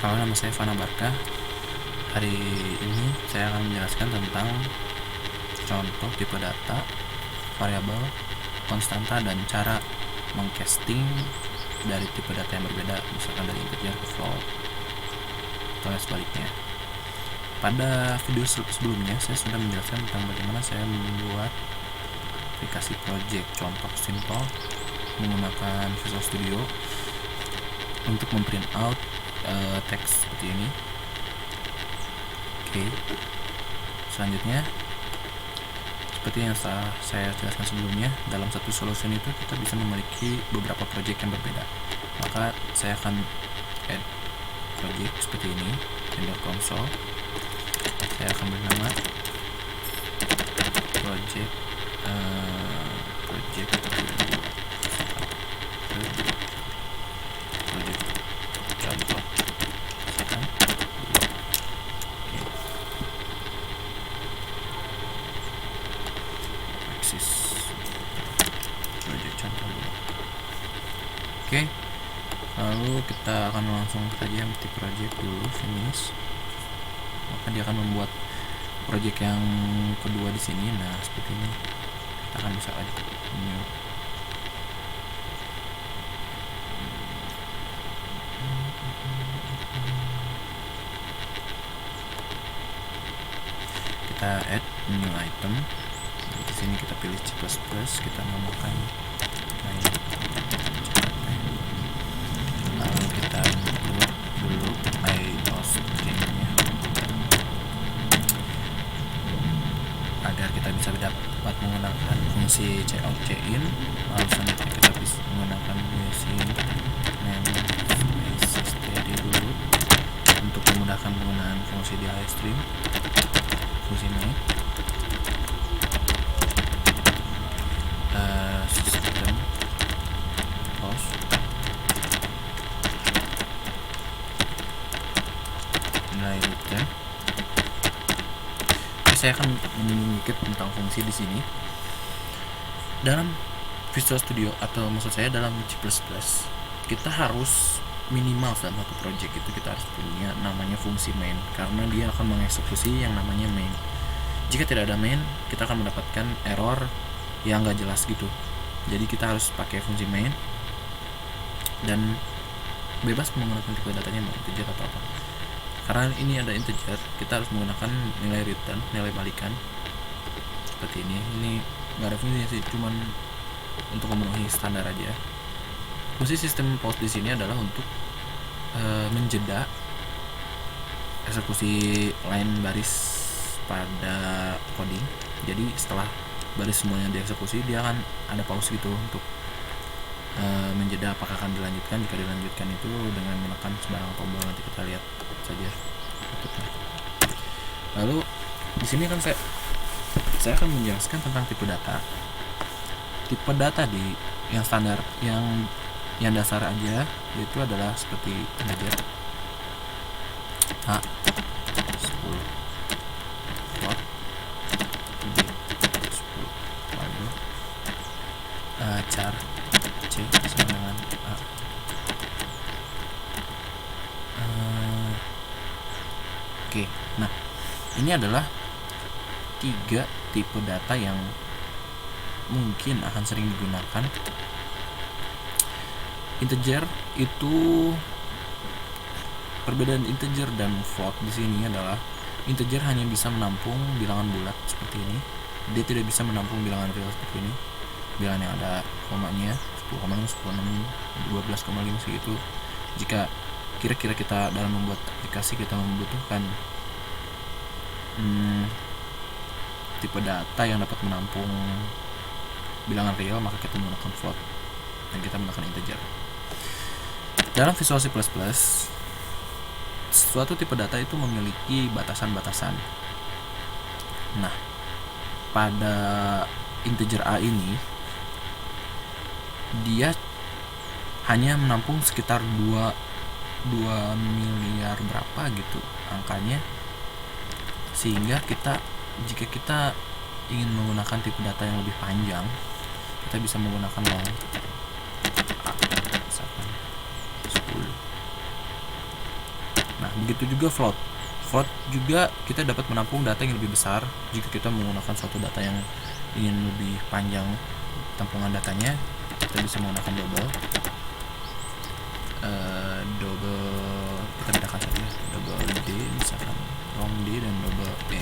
Halo, nama saya Fana Barka. Hari ini saya akan menjelaskan tentang contoh tipe data, variabel, konstanta, dan cara mengcasting dari tipe data yang berbeda, misalkan dari integer ke float atau sebaliknya. Pada video sebelumnya saya sudah menjelaskan tentang bagaimana saya membuat aplikasi project contoh simple menggunakan Visual Studio untuk memprint out teks seperti ini. Oke, selanjutnya seperti yang saya jelaskan sebelumnya, dalam satu solution itu kita bisa memiliki beberapa project yang berbeda. Maka saya akan add project seperti ini, render console. Saya akan beri nama project contoh. Project contoh dulu. Oke, lalu kita akan langsung saja empty project dulu, finish. Maka dia akan membuat project yang kedua di sini. Nah, seperti ini. Kita akan bisa add new. Kita add new item. Di sini kita pilih C++, kita namakan main. Lalu kita include dulu iostring-nya agar kita bisa dapat menggunakan fungsi cout cin. Lalu selanjutnya kita bisa menggunakan using namespace dulu untuk memudahkan penggunaan fungsi di iostream, fungsi main. System host nilai rootnya. Saya akan menyinggung sedikit tentang fungsi di sini. Dalam Visual Studio, atau maksud saya dalam C++, kita harus minimal dalam satu project itu kita harus punya namanya fungsi main, karena dia akan mengeksekusi yang namanya main. Jika tidak ada main, kita akan mendapatkan error yang gak jelas gitu. Jadi kita harus pakai fungsi main dan bebas menggunakan tipe datanya mau integer atau apa. Karena ini ada integer, kita harus menggunakan nilai return, nilai balikan seperti ini. Ini gak ada fungsinya sih, cuman untuk memenuhi standar aja. Fungsi sistem pause di sini adalah untuk menjeda eksekusi line baris pada coding. Jadi setelah baris semuanya dieksekusi, dia akan ada pause gitu untuk menjeda apakah akan dilanjutkan. Jika dilanjutkan itu dengan menekan sembarang tombol, nanti kita lihat saja outputnya. Lalu di sini kan saya akan menjelaskan tentang tipe data. Tipe data di yang standar, yang dasar aja, yaitu adalah seperti integer A 10 float B 10 variable char C sama dengan A. Oke, nah ini adalah 3 tipe data yang mungkin akan sering digunakan. Integer itu, perbedaan integer dan float di sini adalah integer hanya bisa menampung bilangan bulat seperti ini. Dia tidak bisa menampung bilangan real seperti ini. Bilangan yang ada komanya 10,6, 12,5 segitu. Jika kira-kira kita dalam membuat aplikasi kita membutuhkan tipe data yang dapat menampung bilangan real, maka kita menggunakan float dan kita menggunakan integer. Dalam Visual C++, suatu tipe data itu memiliki batasan-batasan. Nah, pada integer A ini dia hanya menampung sekitar 2 miliar berapa gitu angkanya, sehingga jika kita ingin menggunakan tipe data yang lebih panjang, kita bisa menggunakan long misalkan 10 Nah, begitu juga float. Float juga kita dapat menampung data yang lebih besar. Jika kita menggunakan suatu data yang ingin lebih panjang tampungan datanya, kita bisa menggunakan double kita bedakan saja double D, misalkan long D dan double E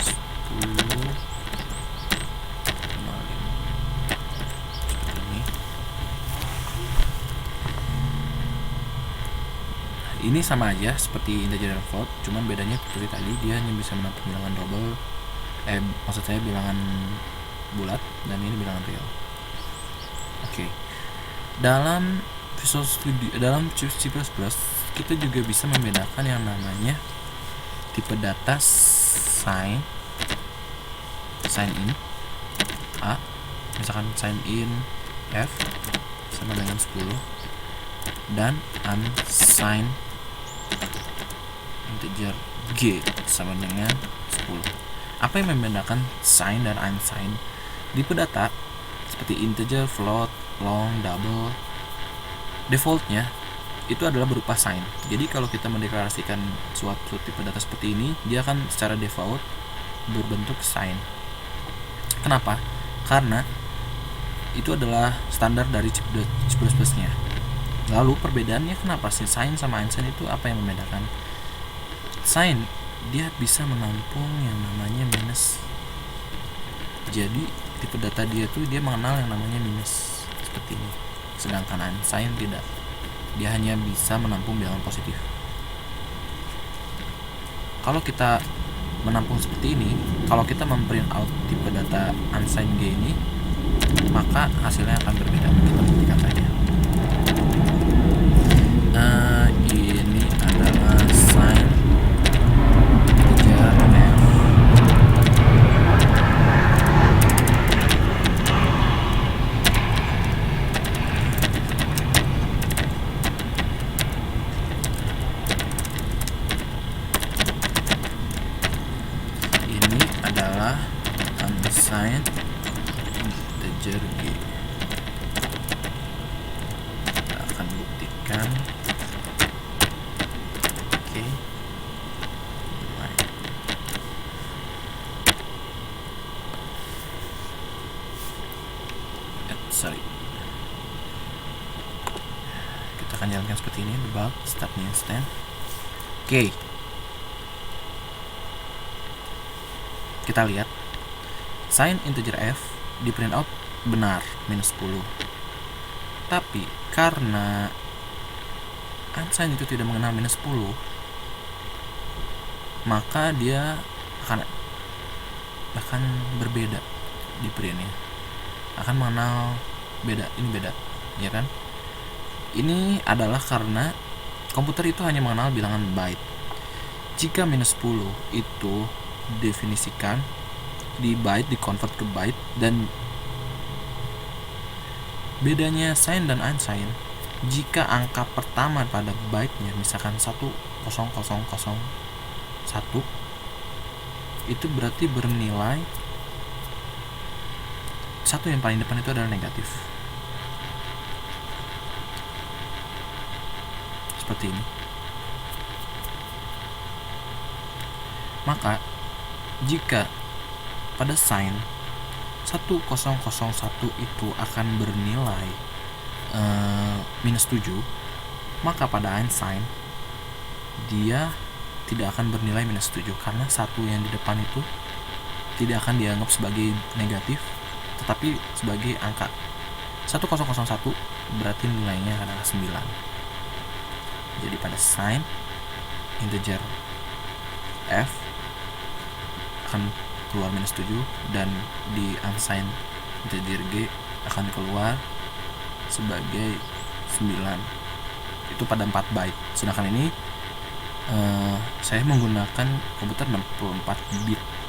10 kemarin seperti ini. Ini sama aja seperti integer dan float, cuman bedanya seperti tadi, dia hanya bisa menampung bilangan double, maksud saya bilangan bulat, dan ini bilangan real. Oke. Dalam Visual Studio, dalam C++, kita juga bisa membedakan yang namanya tipe data sign in A, misalkan sign in F sama dengan 10, dan unsigned integer G sama dengan 10. Apa yang membedakan sign dan unsigned? Tipe data seperti integer, float, long, double, defaultnya itu adalah berupa sign. Jadi kalau kita mendeklarasikan suatu tipe data seperti ini, dia akan secara default berbentuk sign. Kenapa? Karena itu adalah standar dari C++ nya. Lalu perbedaannya kenapa sih sign sama unsigned itu, apa yang membedakan? Sign dia bisa menampung yang namanya minus. Jadi tipe data dia tuh dia mengenal yang namanya minus seperti ini. Sedangkan unsigned tidak. Dia hanya bisa menampung bilangan positif. Kalau kita menampung seperti ini, kalau kita memprint out tipe data unsigned G ini, maka hasilnya akan berbeda. Kita buktikan saja. Ini adalah sign integer F. Ini adalah unsigned integer G. Kita akan buktikan. Oke. Sorry. Kita akan jalankan seperti ini, debug, start new instance. Oke. Kita lihat sign integer F di print out benar minus 10. Tapi karena unsigned itu tidak mengenal minus 10, maka dia akan berbeda di printnya, akan mengenal beda, ini beda, ya kan? Ini adalah karena komputer itu hanya mengenal bilangan byte. Jika minus 10 itu definisikan di byte, di-convert ke byte, dan bedanya sign dan unsigned, jika angka pertama pada byte-nya misalkan 10001, itu berarti bernilai 1 yang paling depan itu adalah negatif. Seperti ini. Maka jika pada sign 1001 itu akan bernilai minus 7, maka pada unsigned dia tidak akan bernilai minus 7 karena 1 yang di depan itu tidak akan dianggap sebagai negatif, tetapi sebagai angka. 1001 berarti nilainya adalah 9. Jadi pada sign integer F akan keluar minus 7, dan di unsigned integer G akan keluar sebagai 9. Itu pada 4 byte. Sedangkan ini saya menggunakan komputer 64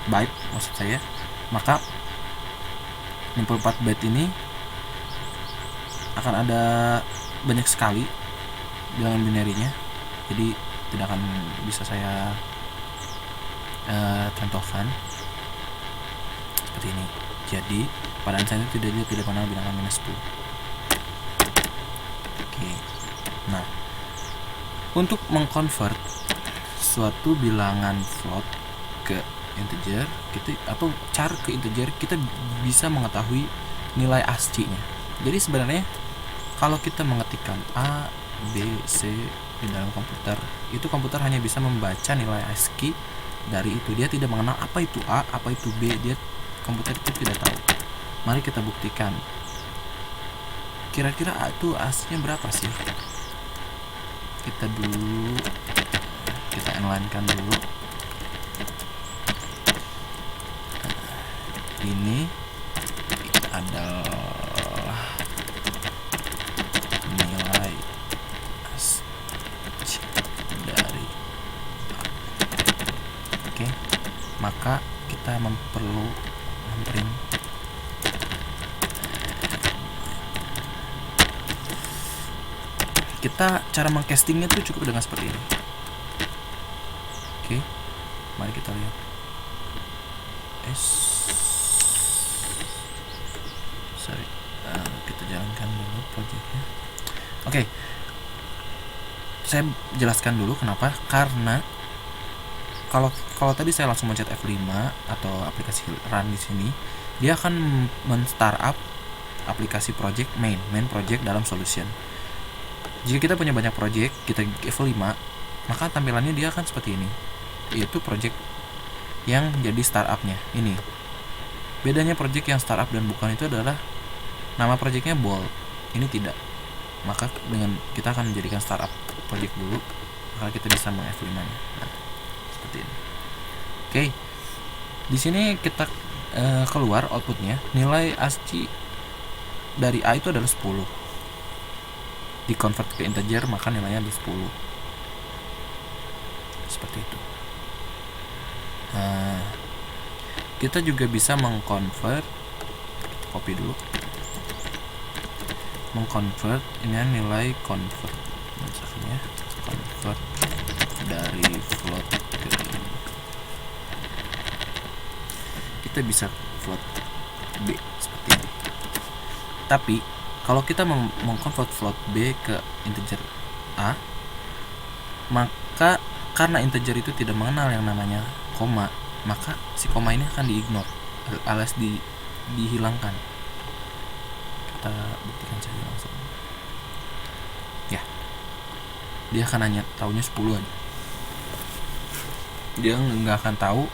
byte maksud saya. Maka 64 byte ini akan ada banyak sekali bilangan binarinya, jadi tidak akan bisa saya contohkan seperti ini. Jadi pada unsigned itu tidak mengenal bilangan minus 10. Oke. Nah, Untuk mengconvert suatu bilangan float ke integer, kita atau char ke integer, kita bisa mengetahui nilai ASCII-nya. Jadi sebenarnya kalau kita mengetikkan A, B, C di dalam komputer, itu komputer hanya bisa membaca nilai ASCII dari itu. Dia tidak mengenal apa itu A, apa itu B. Komputer itu tidak tahu. Mari kita buktikan. Kira-kira A itu ASCII-nya berapa sih? Kita inline-kan dulu. Ini adalah nilai ASCII dari A. Oke, maka kita perlu memprint cara mengcastingnya tuh cukup dengan seperti ini. Oke, mari kita lihat. Kita jalankan dulu projectnya. Oke, saya jelaskan dulu kenapa. Karena kalau tadi saya langsung mencet F5 atau aplikasi run di sini, dia akan men-startup aplikasi project main project dalam solution. Jika kita punya banyak project, kita F5, maka tampilannya dia akan seperti ini, yaitu project yang jadi startupnya. Ini bedanya project yang startup dan bukan itu adalah nama projectnya bold, ini tidak. Maka dengan kita akan menjadikan startup project dulu, maka kita bisa meng-F5 nya. Nah, seperti ini. Oke, di sini kita keluar outputnya, nilai ASCII dari A itu adalah 10. Di-convert ke integer, maka nilainya adalah 10. Seperti itu. Nah, kita juga bisa mengconvert, copy dulu, mengconvert ini nilai convert, misalnya convert dari float ke ini. Kita bisa float B seperti ini. Tapi kalau kita mengconvert float B ke integer A, maka karena integer itu tidak mengenal yang namanya koma, maka si koma ini akan di-ignore alias dihilangkan. Kita buktikan saja langsung. Ya, dia akan hanya tahunya 10 aja. Dia nggak akan tahu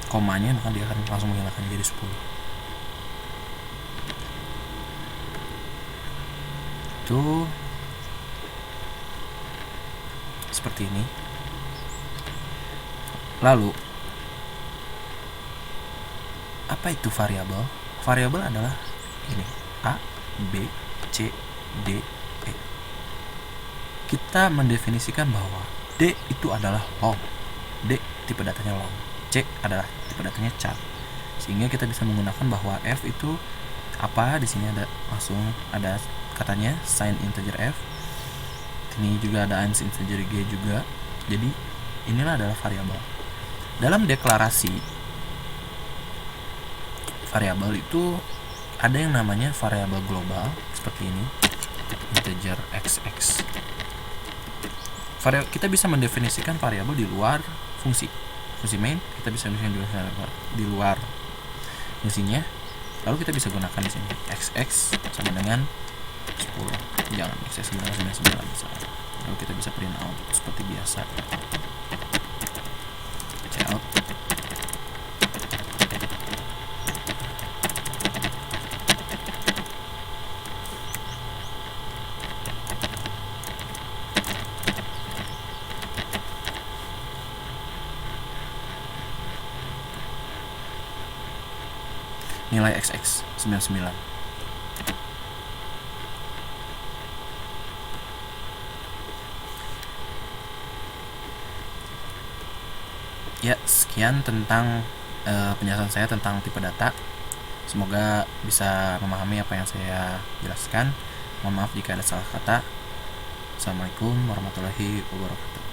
komanya, maka dia akan langsung menghilangkan jadi 10. Itu seperti ini. Lalu apa itu variabel? Variabel adalah ini, A, B, C, D, E. Kita mendefinisikan bahwa D itu adalah long. D tipe datanya long. C adalah tipe datanya char. Sehingga kita bisa menggunakan bahwa F itu apa? Di sini langsung ada katanya sign integer F. Ini juga ada ans integer G juga. Jadi inilah adalah variabel. Dalam deklarasi variabel itu ada yang namanya variabel global seperti ini, integer XX. Kita bisa mendefinisikan variabel di luar fungsi main. Kita bisa mendefinisikan di luar fungsinya. Lalu kita bisa gunakan di sini XX sama dengan 10, jangan XX sama dengan 99 misalnya. Lalu kita bisa print out seperti biasa. Out. Nilai XX 99. Ya, sekian tentang penjelasan saya tentang tipe data. Semoga bisa memahami apa yang saya jelaskan. Mohon maaf jika ada salah kata. Assalamualaikum warahmatullahi wabarakatuh.